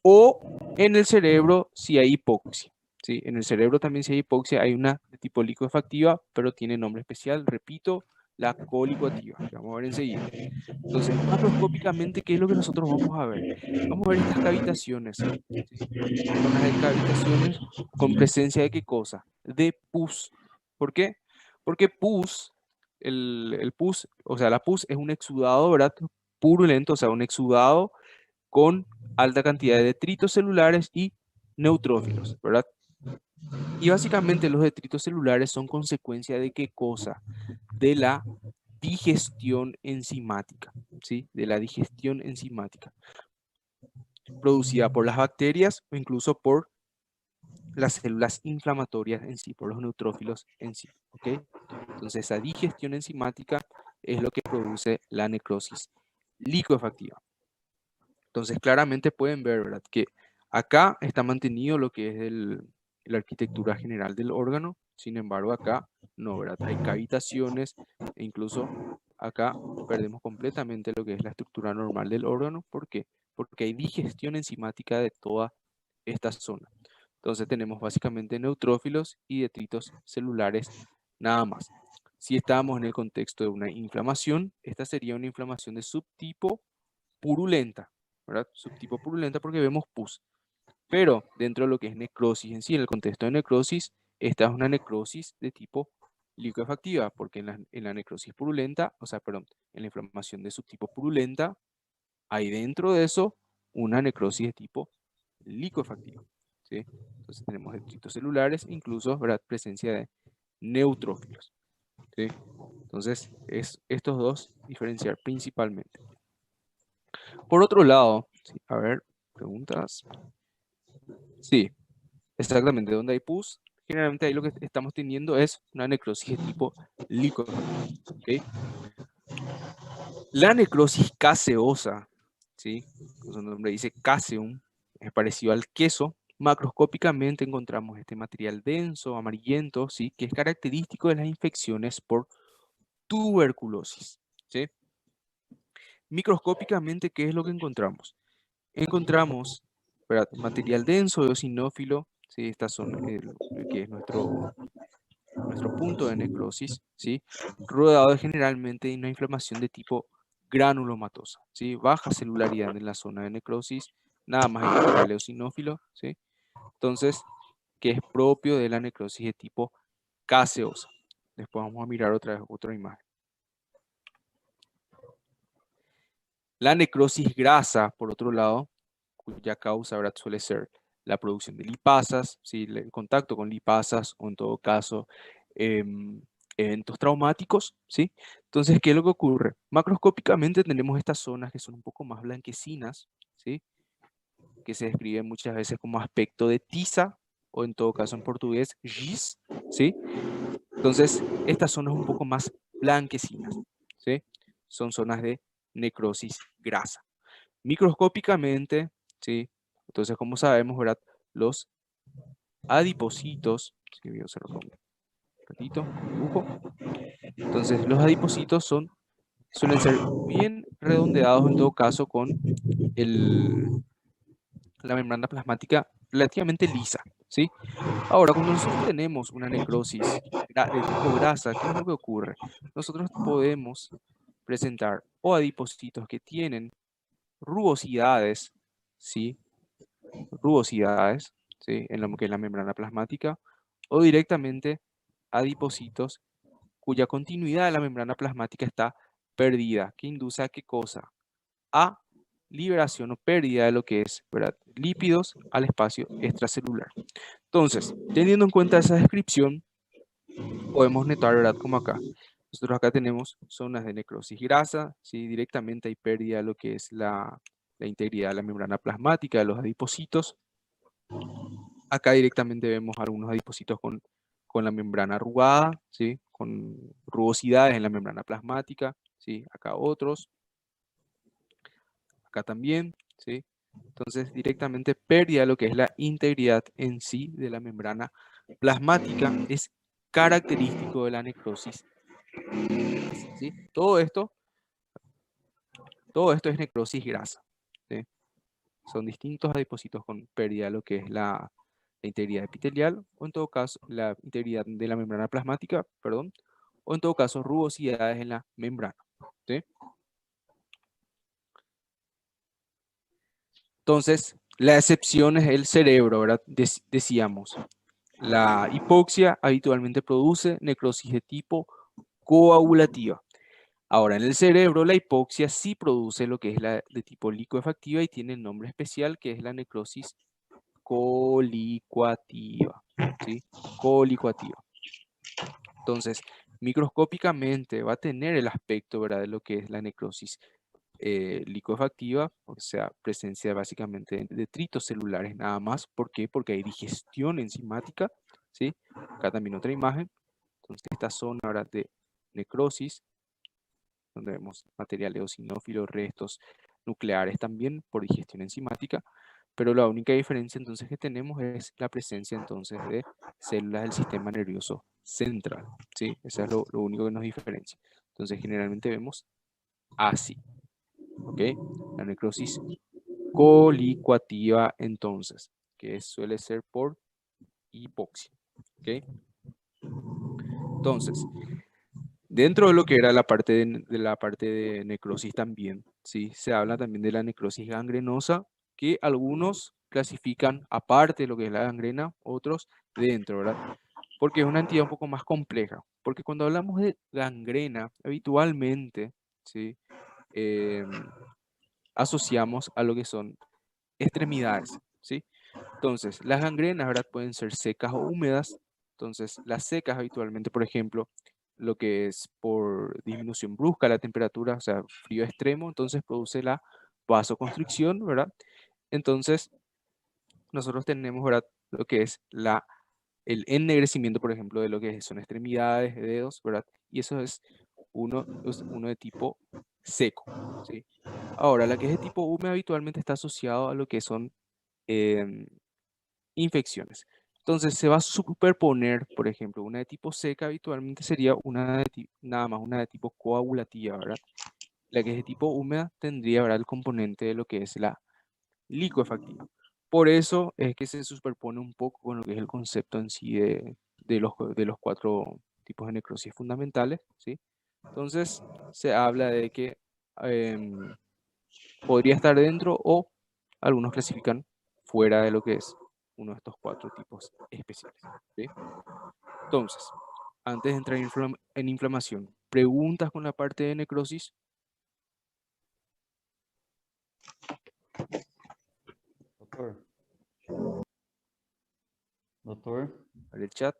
o en el cerebro si hay hipoxia. ¿Sí? En el cerebro también si hay hipoxia hay una de tipo licuefactiva, pero tiene nombre especial, repito, la colicoactiva, que vamos a ver enseguida. Entonces, macroscópicamente, ¿qué es lo que nosotros vamos a ver? Vamos a ver estas cavitaciones, ¿sí? Zonas de cavitaciones con presencia de qué cosa? De pus. ¿Por qué? Porque pus, el pus, o sea, la pus es un exudado, ¿verdad? Purulento, o sea, un exudado con alta cantidad de detritos celulares y neutrófilos, ¿verdad? Y básicamente los detritos celulares son consecuencia de qué cosa? De la digestión enzimática, ¿sí? De la digestión enzimática producida por las bacterias o incluso por las células inflamatorias en sí, por los neutrófilos en sí, ¿ok? Entonces esa digestión enzimática es lo que produce la necrosis licuefactiva. Entonces claramente pueden ver, ¿verdad? Que acá está mantenido lo que es la arquitectura general del órgano, sin embargo acá no, ¿verdad? Hay cavitaciones e incluso acá perdemos completamente lo que es la estructura normal del órgano. ¿Por qué? Porque hay digestión enzimática de toda esta zona. Entonces tenemos básicamente neutrófilos y detritos celulares nada más. Si estamos en el contexto de una inflamación, esta sería una inflamación de subtipo purulenta, ¿verdad? Subtipo purulenta porque vemos pus. Pero dentro de lo que es necrosis en sí, en el contexto de necrosis, esta es una necrosis de tipo licuefactiva, porque en la necrosis purulenta, o sea, perdón, en la inflamación de subtipo purulenta, hay dentro de eso una necrosis de tipo licuefactiva, ¿sí? Entonces tenemos detritos celulares, incluso, ¿verdad? Presencia de neutrófilos, ¿sí? Entonces, es estos dos diferenciar principalmente. Por otro lado, sí, a ver, preguntas. Sí, exactamente, donde hay pus, generalmente ahí lo que estamos teniendo es una necrosis de tipo licuefactiva, ¿ok? La necrosis caseosa, ¿sí? Su nombre dice caseum, es parecido al queso. Macroscópicamente encontramos este material denso, amarillento, ¿sí? Que es característico de las infecciones por tuberculosis, ¿sí? Microscópicamente, ¿qué es lo que encontramos? Encontramos, ¿verdad? Material denso, eosinófilo, ¿sí? Estas son el que es nuestro punto de necrosis, ¿sí? Rodeado generalmente de una inflamación de tipo granulomatosa, ¿sí? Baja celularidad en la zona de necrosis, nada más hay material eosinófilo, ¿sí? Entonces, que es propio de la necrosis de tipo caseosa. Después vamos a mirar otra imagen. La necrosis grasa, por otro lado, cuya causa, ¿verdad? Suele ser la producción de lipasas, ¿sí? El contacto con lipasas o en todo caso eventos traumáticos, ¿sí? Entonces, ¿qué es lo que ocurre? Macroscópicamente tenemos estas zonas que son un poco más blanquecinas, ¿sí? Que se describen muchas veces como aspecto de tiza o en todo caso en portugués, giz, ¿sí? Entonces, estas zonas un poco más blanquecinas, ¿sí? Son zonas de necrosis grasa. Microscópicamente, ¿sí? Entonces, como sabemos, ¿verdad? Los adipocitos, si voy a hacer un ratito, dibujo. Entonces, los adipocitos suelen ser bien redondeados en todo caso con la membrana plasmática relativamente lisa, ¿sí? Ahora, cuando nosotros tenemos una necrosis de tipo grasa, ¿qué es lo que ocurre? Nosotros podemos presentar o adipocitos que tienen rugosidades, ¿sí? Rugosidades, ¿sí? En lo que es la membrana plasmática, o directamente adipocitos cuya continuidad de la membrana plasmática está perdida, que induce a qué cosa? A liberación o pérdida de lo que es, ¿verdad? Lípidos al espacio extracelular. Entonces, teniendo en cuenta esa descripción, podemos notar, ¿verdad? Como acá. nosotros acá tenemos zonas de necrosis grasa, ¿sí? Directamente hay pérdida de lo que es la integridad de la membrana plasmática de los adipocitos. Acá directamente vemos algunos adipocitos con la membrana arrugada, ¿sí? Con rugosidades en la membrana plasmática, ¿sí? Acá otros, acá también, ¿sí? Entonces, directamente pérdida de lo que es la integridad en sí de la membrana plasmática es característico de la necrosis grasa, ¿sí? Todo esto es necrosis grasa, ¿sí? Son distintos adipocitos con pérdida de lo que es la integridad epitelial, o en todo caso, la integridad de la membrana plasmática, perdón, o en todo caso, rugosidades en la membrana, ¿sí? Entonces, la excepción es el cerebro, ¿verdad? Decíamos, la hipoxia habitualmente produce necrosis de tipo coagulativa. Ahora, en el cerebro, la hipoxia sí produce lo que es la de tipo licuefactiva y tiene el nombre especial que es la necrosis colicuativa, ¿sí? Colicuativa. Entonces, microscópicamente va a tener el aspecto, ¿verdad?, de lo que es la necrosis licuefactiva, o sea, presencia básicamente de detritos celulares nada más. ¿Por qué? Porque hay digestión enzimática, ¿sí? Acá también otra imagen. Entonces, esta zona ahora de necrosis, donde vemos material eosinófilo, restos nucleares también por digestión enzimática, pero la única diferencia entonces que tenemos es la presencia entonces de células del sistema nervioso central, ¿sí? Eso es lo único que nos diferencia. Entonces, generalmente vemos así, ¿ok? La necrosis colicuativa entonces, que suele ser por hipoxia, ¿ok? Entonces, dentro de lo que era la parte la parte de necrosis también, ¿sí? Se habla también de la necrosis gangrenosa, que algunos clasifican aparte de lo que es la gangrena, otros dentro, ¿verdad? Porque es una entidad un poco más compleja. Porque cuando hablamos de gangrena, habitualmente, ¿sí? Asociamos a lo que son extremidades, ¿sí? Entonces, las gangrenas, ¿verdad? Pueden ser secas o húmedas. Entonces, las secas habitualmente, por ejemplo, lo que es por disminución brusca de la temperatura, o sea, frío extremo, entonces produce la vasoconstricción, ¿verdad? Entonces, nosotros tenemos, ¿verdad?, lo que es el ennegrecimiento, por ejemplo, de lo que son extremidades, dedos, ¿verdad? Y eso es uno de tipo seco, ¿sí? Ahora, la que es de tipo húmedo habitualmente está asociado a lo que son em, infecciones. Entonces se va a superponer, por ejemplo, una de tipo seca habitualmente sería nada más una de tipo coagulativa, ¿verdad? La que es de tipo húmeda tendría, ¿verdad?, el componente de lo que es la licuefactiva. Por eso es que se superpone un poco con lo que es el concepto en sí de los cuatro tipos de necrosis fundamentales, ¿sí? Entonces se habla de que em, podría estar dentro o algunos clasifican fuera de lo que es uno de estos cuatro tipos especiales, ¿sí? Entonces, antes de entrar en inflamación, ¿preguntas con la parte de necrosis? Doutor, doutor, Para el chat.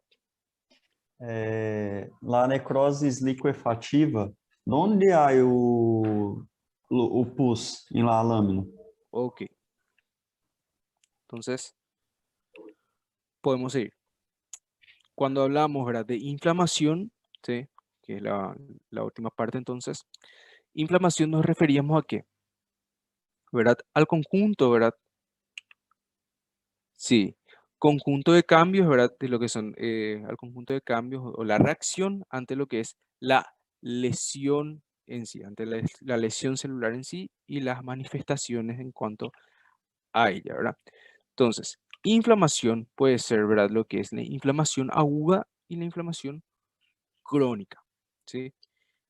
na necrose liquefativa, de onde há o pus em lá a lâmina? Ok, entonces podemos seguir. Cuando hablamos, ¿verdad?, de inflamación, ¿sí?, que es la última parte entonces, inflamación nos referíamos a qué, ¿verdad? Al conjunto, ¿verdad? Sí, conjunto de cambios, ¿verdad? De lo que son, al conjunto de cambios o la reacción ante lo que es la lesión en sí, ante la lesión celular en sí y las manifestaciones en cuanto a ella, ¿verdad? Entonces, inflamación puede ser, ¿verdad?, lo que es la inflamación aguda y la inflamación crónica, ¿sí?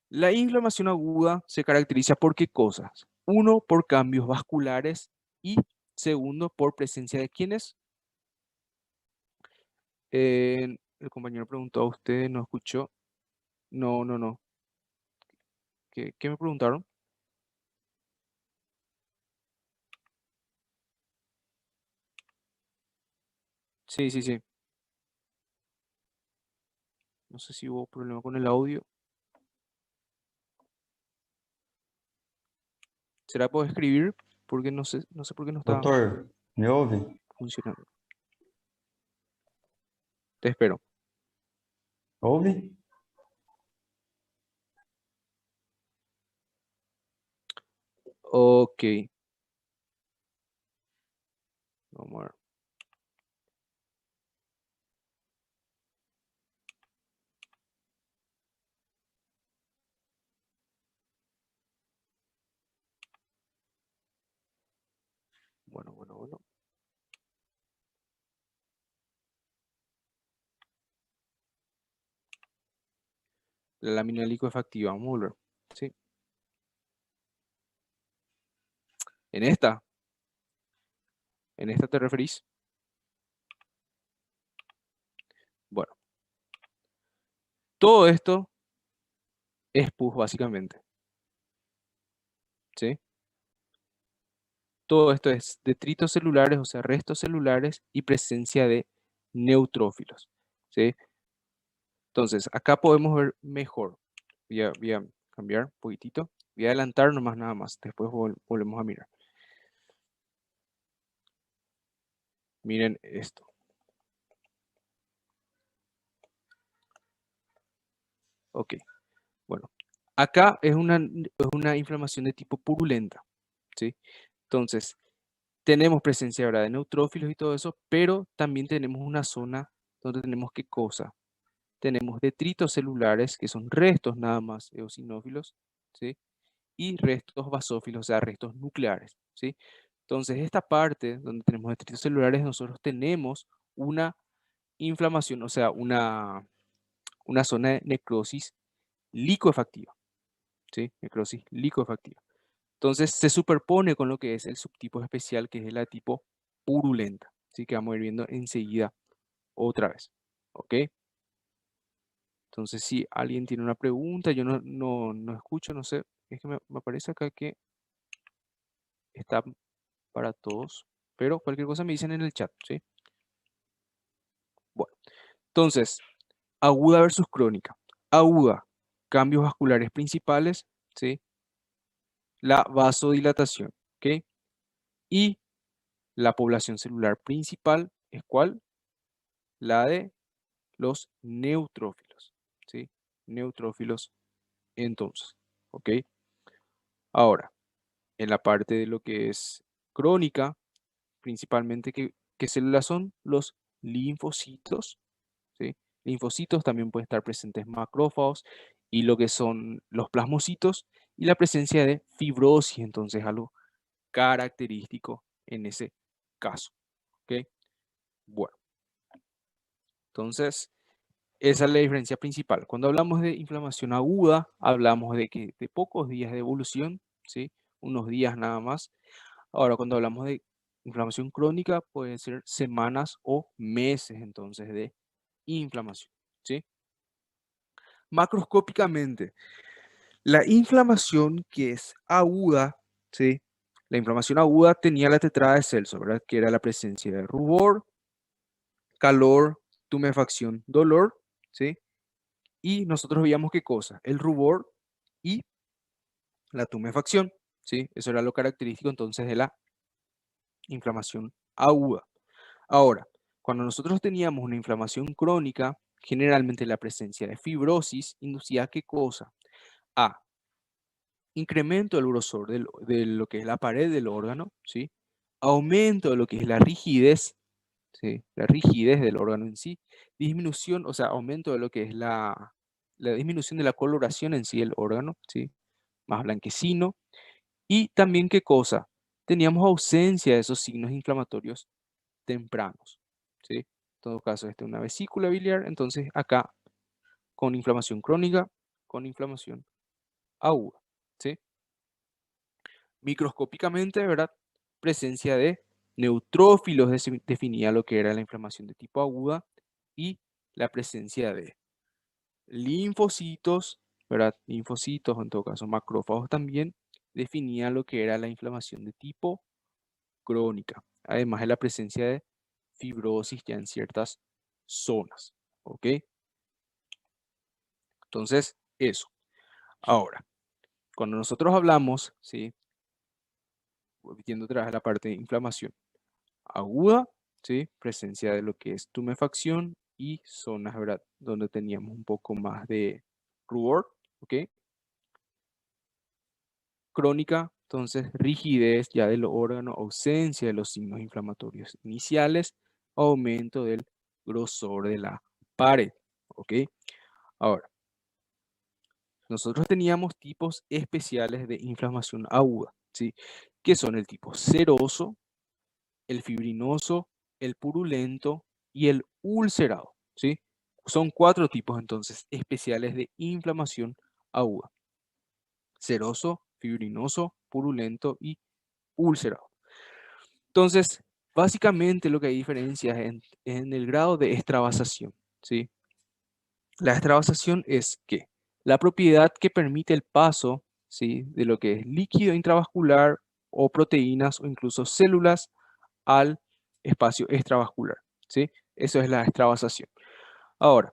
La inflamación aguda se caracteriza por qué cosas. Uno, por cambios vasculares y segundo, por presencia de quiénes. El compañero preguntó a usted, no escuchó. No, no, no. ¿Qué me preguntaron? Sí, sí, sí. No sé si hubo problema con el audio. ¿Será que puedo escribir? Porque no sé por qué no está Doutor, me ouve? funcionando. Te espero. Ouve? Ok. Vamos a ver. Bueno. La lámina licuefactiva, vamos a volver. ¿Sí? ¿En esta? ¿En esta te referís? Bueno, todo esto es pus básicamente. ¿Sí? Todo esto es detritos celulares, o sea, restos celulares y presencia de neutrófilos. ¿Sí? Entonces, acá podemos ver mejor. Voy a cambiar un poquitito. Voy a adelantar nomás nada más. Después volvemos a mirar. Miren esto. Ok. Bueno, acá es una inflamación de tipo purulenta. ¿Sí? Entonces, tenemos presencia ahora de neutrófilos y todo eso, pero también tenemos una zona donde tenemos qué cosa. Tenemos detritos celulares, que son restos nada más eosinófilos, ¿sí? Y restos basófilos, o sea, restos nucleares, ¿sí? Entonces, esta parte donde tenemos detritos celulares, nosotros tenemos una inflamación, o sea, una zona de necrosis licoefactiva, ¿sí? Necrosis licoefactiva. Entonces, se superpone con lo que es el subtipo especial, que es la tipo purulenta, ¿sí? Que vamos a ir viendo enseguida otra vez, ¿ok? Entonces, si alguien tiene una pregunta, yo no escucho, no sé, es que me parece acá que está para todos, pero cualquier cosa me dicen en el chat, ¿sí? Bueno, entonces, aguda versus crónica. Aguda, cambios vasculares principales, ¿sí? La vasodilatación, ¿ok? Y la población celular principal es ¿cuál? La de los neutrófilos, ¿sí? Neutrófilos, entonces, ¿ok? Ahora, en la parte de lo que es crónica, principalmente, ¿qué células son? Los linfocitos, ¿sí? Linfocitos también pueden estar presentes macrófagos y lo que son los plasmocitos y la presencia de fibrosis, entonces algo característico en ese caso, ¿ok? Bueno, entonces esa es la diferencia principal. Cuando hablamos de inflamación aguda, hablamos de que de pocos días de evolución, ¿sí? Unos días nada más. Ahora, cuando hablamos de inflamación crónica, pueden ser semanas o meses entonces de inflamación, ¿sí? Macroscópicamente, la inflamación que es aguda, ¿sí? La inflamación aguda tenía la tetrada de Celso, ¿verdad? Que era la presencia de rubor, calor, tumefacción, dolor, ¿sí? Y nosotros veíamos qué cosa, el rubor y la tumefacción, ¿sí? Eso era lo característico entonces de la inflamación aguda. Ahora, cuando nosotros teníamos una inflamación crónica, generalmente la presencia de fibrosis inducía qué cosa? A, incremento del grosor de lo que es la pared del órgano, ¿sí? Aumento de lo que es la rigidez, ¿sí? La rigidez del órgano en sí, disminución, o sea, aumento de lo que es la disminución de la coloración en sí del órgano, ¿sí? Más blanquecino. Y también, ¿qué cosa? Teníamos ausencia de esos signos inflamatorios tempranos, ¿sí? En todo caso, esta es una vesícula biliar, entonces acá con inflamación crónica, con inflamación aguda, ¿sí? Microscópicamente, ¿verdad? Presencia de neutrófilos definía lo que era la inflamación de tipo aguda y la presencia de linfocitos, ¿verdad? Linfocitos, en todo caso macrófagos también, definía lo que era la inflamación de tipo crónica, además de la presencia de fibrosis ya en ciertas zonas, ¿ok? Entonces, eso. Ahora, cuando nosotros hablamos, ¿sí? yendo atrás a la parte de inflamación aguda, ¿sí? Presencia de lo que es tumefacción y zonas, ¿verdad? Donde teníamos un poco más de rubor, ¿ok? Crónica, entonces rigidez ya de los órganos, ausencia de los signos inflamatorios iniciales, aumento del grosor de la pared, ¿ok? Ahora, nosotros teníamos tipos especiales de inflamación aguda, ¿sí? Que son el tipo seroso, el fibrinoso, el purulento y el ulcerado, ¿sí? Son 4 tipos entonces especiales de inflamación aguda: seroso, fibrinoso, purulento y ulcerado. Entonces, básicamente lo que hay diferencias en el grado de extravasación, ¿sí? La extravasación es que la propiedad que permite el paso, ¿sí? De lo que es líquido intravascular o proteínas o incluso células al espacio extravascular, ¿sí? Eso es la extravasación. Ahora,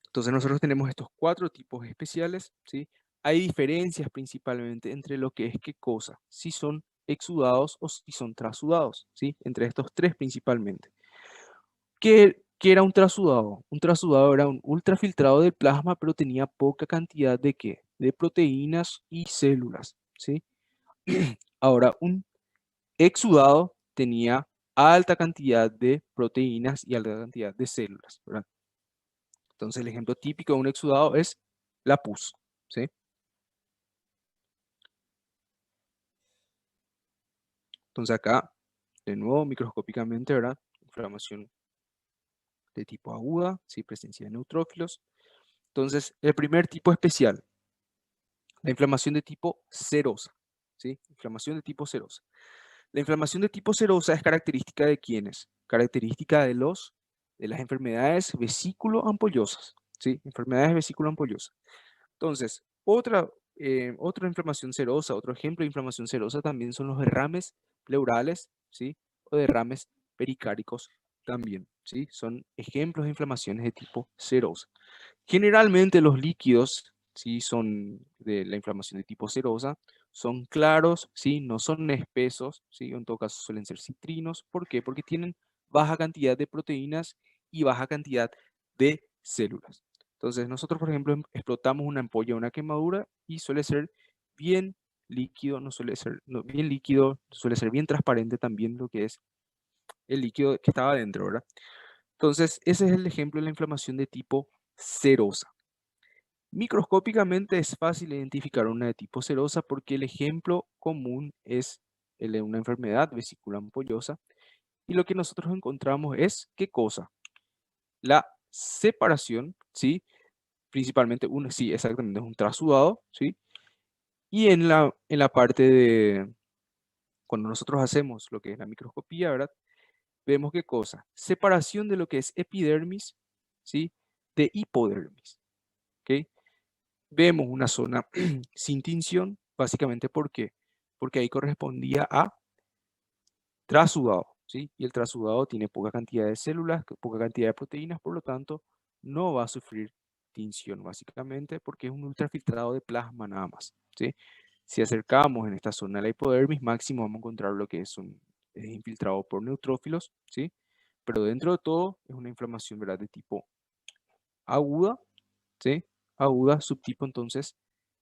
entonces nosotros tenemos estos 4 tipos especiales, ¿sí? Hay diferencias principalmente entre lo que es qué cosa, si son exudados o si son trasudados, ¿sí? Entre estos 3 principalmente. ¿Qué era un trasudado? Un trasudado era un ultrafiltrado del plasma, pero tenía poca cantidad de ¿qué? De proteínas y células, ¿sí? Ahora, un exudado tenía alta cantidad de proteínas y alta cantidad de células, ¿verdad? Entonces el ejemplo típico de un exudado es la pus, ¿sí? Entonces acá, de nuevo, microscópicamente, ¿verdad? Inflamación de tipo aguda, ¿sí? Presencia de neutrófilos. Entonces, el primer tipo especial, la inflamación de tipo serosa, ¿sí? Inflamación de tipo serosa. La inflamación de tipo serosa es característica de ¿quiénes? Característica de las enfermedades vesículo-ampollosas, ¿sí? Enfermedades vesículo-ampollosas. Entonces, otra inflamación serosa, otro ejemplo de inflamación serosa también son los derrames pleurales, ¿sí? O derrames pericáricos también, ¿sí? Son ejemplos de inflamaciones de tipo serosa. Generalmente los líquidos, ¿sí? Son de la inflamación de tipo serosa, son claros, ¿sí? No son espesos, ¿sí? En todo caso suelen ser citrinos. ¿Por qué? Porque tienen baja cantidad de proteínas y baja cantidad de células. Entonces nosotros, por ejemplo, explotamos una ampolla, una quemadura y suele ser bien líquido, no suele ser bien líquido, suele ser bien transparente también lo que es el líquido que estaba dentro, ¿verdad? Entonces, ese es el ejemplo de la inflamación de tipo serosa. Microscópicamente es fácil identificar una de tipo serosa porque el ejemplo común es el de una enfermedad vesícula ampollosa y lo que nosotros encontramos es ¿qué cosa? La separación, ¿sí? Principalmente, sí, exactamente, es un trasudado, ¿sí? Y en la parte de, cuando nosotros hacemos lo que es la microscopía, ¿verdad? Vemos qué cosa, separación de lo que es epidermis, ¿sí? De hipodermis, ¿ok? Vemos una zona sin tinción, básicamente ¿por qué? Porque ahí correspondía a trasudado, ¿sí? Y el trasudado tiene poca cantidad de células, poca cantidad de proteínas, por lo tanto, no va a sufrir tinción, básicamente, porque es un ultrafiltrado de plasma nada más, ¿sí? Si acercamos en esta zona de la hipodermis, máximo vamos a encontrar lo que es infiltrado por neutrófilos, ¿sí? Pero dentro de todo es una inflamación, ¿verdad? De tipo aguda, ¿sí? Aguda, subtipo entonces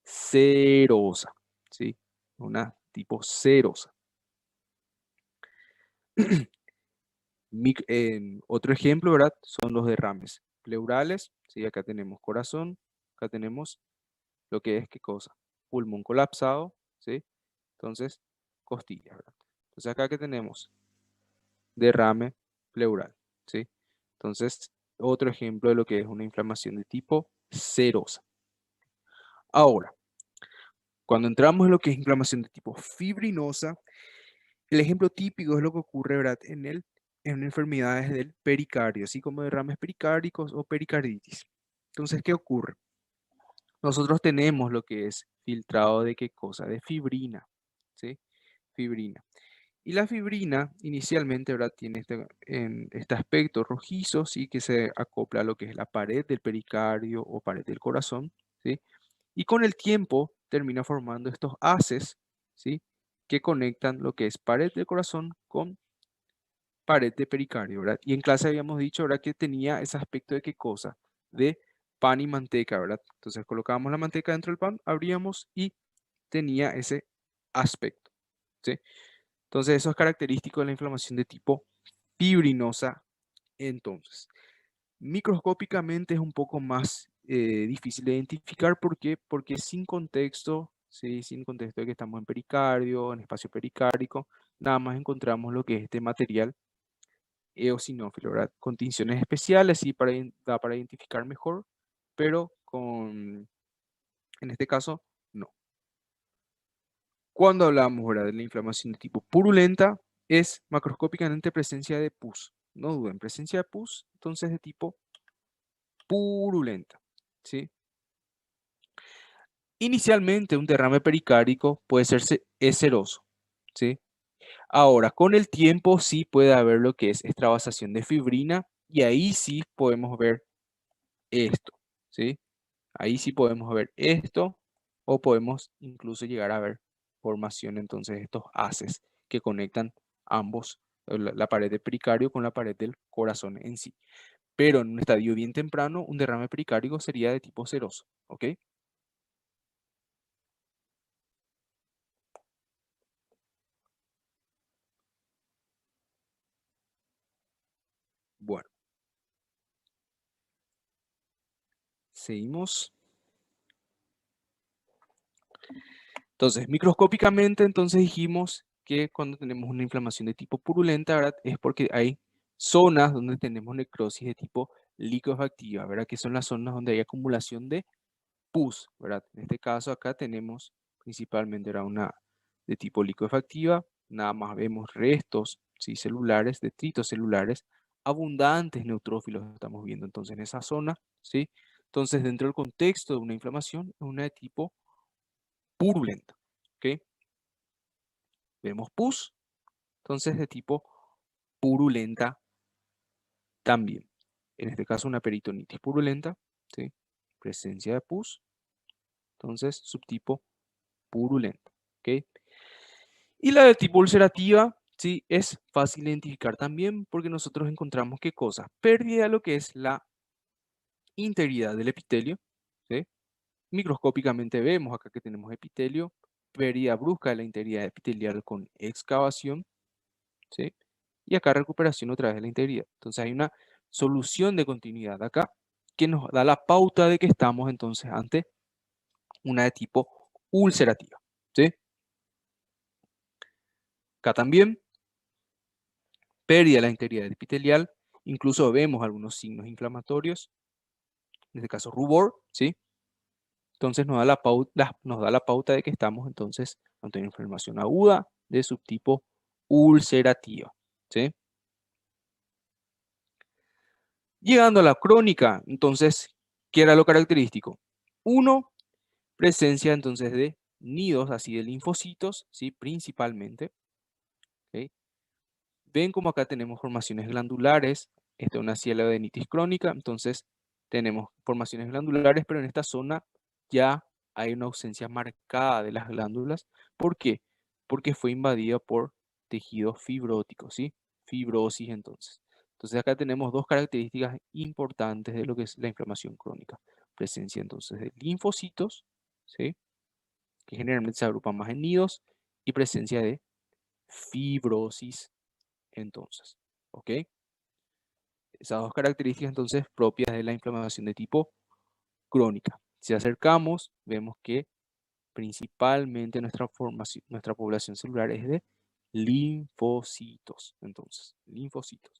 serosa, ¿sí? Una tipo serosa. Otro ejemplo, ¿verdad? Son los derrames pleurales, ¿sí? Acá tenemos corazón, acá tenemos lo que es, ¿qué cosa? Pulmón colapsado, ¿sí? Entonces, costilla, ¿verdad? Entonces acá que tenemos derrame pleural, ¿sí? Entonces, otro ejemplo de lo que es una inflamación de tipo serosa. Ahora, cuando entramos en lo que es inflamación de tipo fibrinosa, el ejemplo típico es lo que ocurre, ¿verdad? En enfermedades del pericardio, así como derrames pericárdicos o pericarditis. Entonces, ¿qué ocurre? Nosotros tenemos lo que es filtrado de qué cosa, de fibrina, ¿sí? Fibrina. Y la fibrina inicialmente, ¿verdad? Tiene este aspecto rojizo, ¿sí? Que se acopla a lo que es la pared del pericardio o pared del corazón, ¿sí? Y con el tiempo termina formando estos haces, ¿sí? que conectan lo que es pared del corazón con pared de pericardio, ¿verdad? Y en clase habíamos dicho, ¿verdad? Que tenía ese aspecto de qué cosa, de pan y manteca, ¿verdad? Entonces colocábamos la manteca dentro del pan, abríamos y tenía ese aspecto, ¿sí? Entonces eso es característico de la inflamación de tipo fibrinosa. Entonces, microscópicamente es un poco más difícil de identificar. ¿Por qué? Porque sin contexto, ¿sí? Sin contexto de que estamos en pericardio, en espacio pericárdico, nada más encontramos lo que es este material eosinófilo, ¿verdad? Con tinciones especiales, sí, da para identificar mejor, pero en este caso, no. Cuando hablamos, ¿verdad?, de la inflamación de tipo purulenta, es macroscópicamente presencia de pus. No duden, presencia de pus, entonces de tipo purulenta, ¿sí? Inicialmente un derrame pericárdico puede ser seroso, ¿sí? Ahora, con el tiempo sí puede haber lo que es extravasación de fibrina y ahí sí podemos ver esto, ¿sí? Ahí sí podemos ver esto o podemos incluso llegar a ver formación entonces de estos haces que conectan ambos, la pared del pericardio con la pared del corazón en sí. Pero en un estadio bien temprano, un derrame pericárdico sería de tipo seroso, ¿ok? Bueno, seguimos. Entonces, microscópicamente, entonces dijimos que cuando tenemos una inflamación de tipo purulenta, ¿verdad? Es porque hay zonas donde tenemos necrosis de tipo liquefactiva, ¿verdad? Que son las zonas donde hay acumulación de pus, ¿verdad? En este caso acá tenemos principalmente era una de tipo liquefactiva, nada más vemos restos, ¿sí?, celulares, detritos celulares, abundantes neutrófilos estamos viendo entonces en esa zona, ¿sí? Entonces, dentro del contexto de una inflamación, es una de tipo purulenta, ¿ok? Vemos pus, entonces de tipo purulenta también. En este caso una peritonitis purulenta, ¿sí? Presencia de pus, entonces subtipo purulenta, ¿ok? Y la de tipo ulcerativa, sí, es fácil de identificar también porque nosotros encontramos qué cosa, pérdida de lo que es la integridad del epitelio, ¿sí? Microscópicamente vemos acá que tenemos epitelio, pérdida brusca de la integridad epitelial con excavación, ¿sí? Y acá recuperación otra vez de la integridad. Entonces hay una solución de continuidad acá que nos da la pauta de que estamos entonces ante una de tipo ulcerativa, ¿sí? Acá también pérdida de la integridad epitelial, incluso vemos algunos signos inflamatorios, en este caso rubor, ¿sí? Entonces nos da la pauta de que estamos entonces ante una inflamación aguda de subtipo ulcerativa, ¿sí? Llegando a la crónica, entonces, ¿qué era lo característico? Uno, presencia entonces de nidos así de linfocitos, ¿sí? Principalmente, ¿ok? Ven como acá tenemos formaciones glandulares, esta es una cielodenitis crónica, entonces tenemos formaciones glandulares, pero en esta zona ya hay una ausencia marcada de las glándulas. ¿Por qué? Porque fue invadida por tejido fibrótico, ¿sí? Fibrosis entonces. Entonces acá tenemos dos características importantes de lo que es la inflamación crónica. Presencia entonces de linfocitos, ¿sí? Que generalmente se agrupan más en nidos, y presencia de fibrosis entonces, ¿ok? Esas dos características entonces propias de la inflamación de tipo crónica. Si acercamos, vemos que principalmente nuestra población celular es de linfocitos, entonces, linfocitos.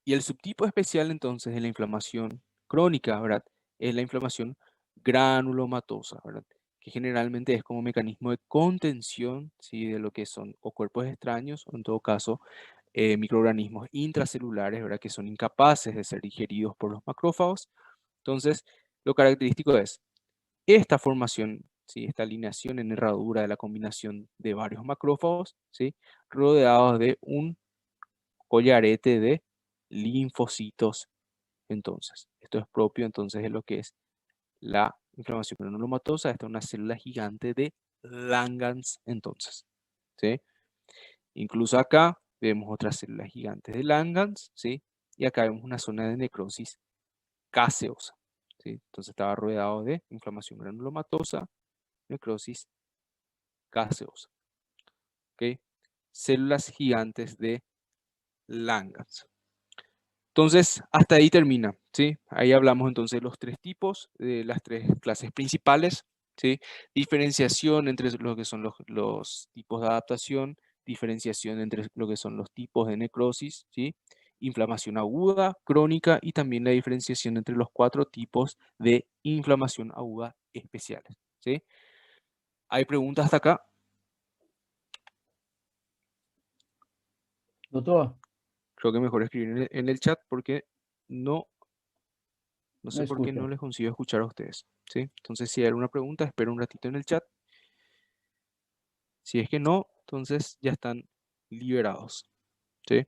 Y el subtipo especial entonces de la inflamación crónica, ¿verdad? Es la inflamación granulomatosa, ¿verdad? Que generalmente es como mecanismo de contención, ¿sí?, de lo que son o cuerpos extraños o en todo caso microorganismos intracelulares, ¿verdad?, que son incapaces de ser digeridos por los macrófagos. Entonces, lo característico es esta formación, ¿sí?, esta alineación en herradura de la combinación de varios macrófagos, ¿sí?, rodeados de un collarete de linfocitos. Entonces, esto es propio entonces de lo que es la inflamación granulomatosa. Esta es una célula gigante de Langerhans entonces, ¿sí? Incluso acá vemos otras células gigantes de Langerhans, ¿sí? Y acá vemos una zona de necrosis gaseosa, ¿sí? Entonces estaba rodeado de inflamación granulomatosa, necrosis gaseosa, ¿ok? Células gigantes de Langerhans. Entonces, hasta ahí termina, ¿sí? Ahí hablamos entonces de los tres tipos, de las tres clases principales, ¿sí? Diferenciación entre lo que son los tipos de adaptación, diferenciación entre lo que son los tipos de necrosis, ¿sí? Inflamación aguda, crónica y también la diferenciación entre los cuatro tipos de inflamación aguda especiales, ¿sí? ¿Hay preguntas hasta acá? Doutor, Creo que mejor escribir en el chat porque no no no sé por qué escucha. no les consigo escuchar a ustedes, ¿sí? Entonces, si hay alguna pregunta, espero un ratito en el chat. Si es que no, entonces ya están liberados, ¿sí?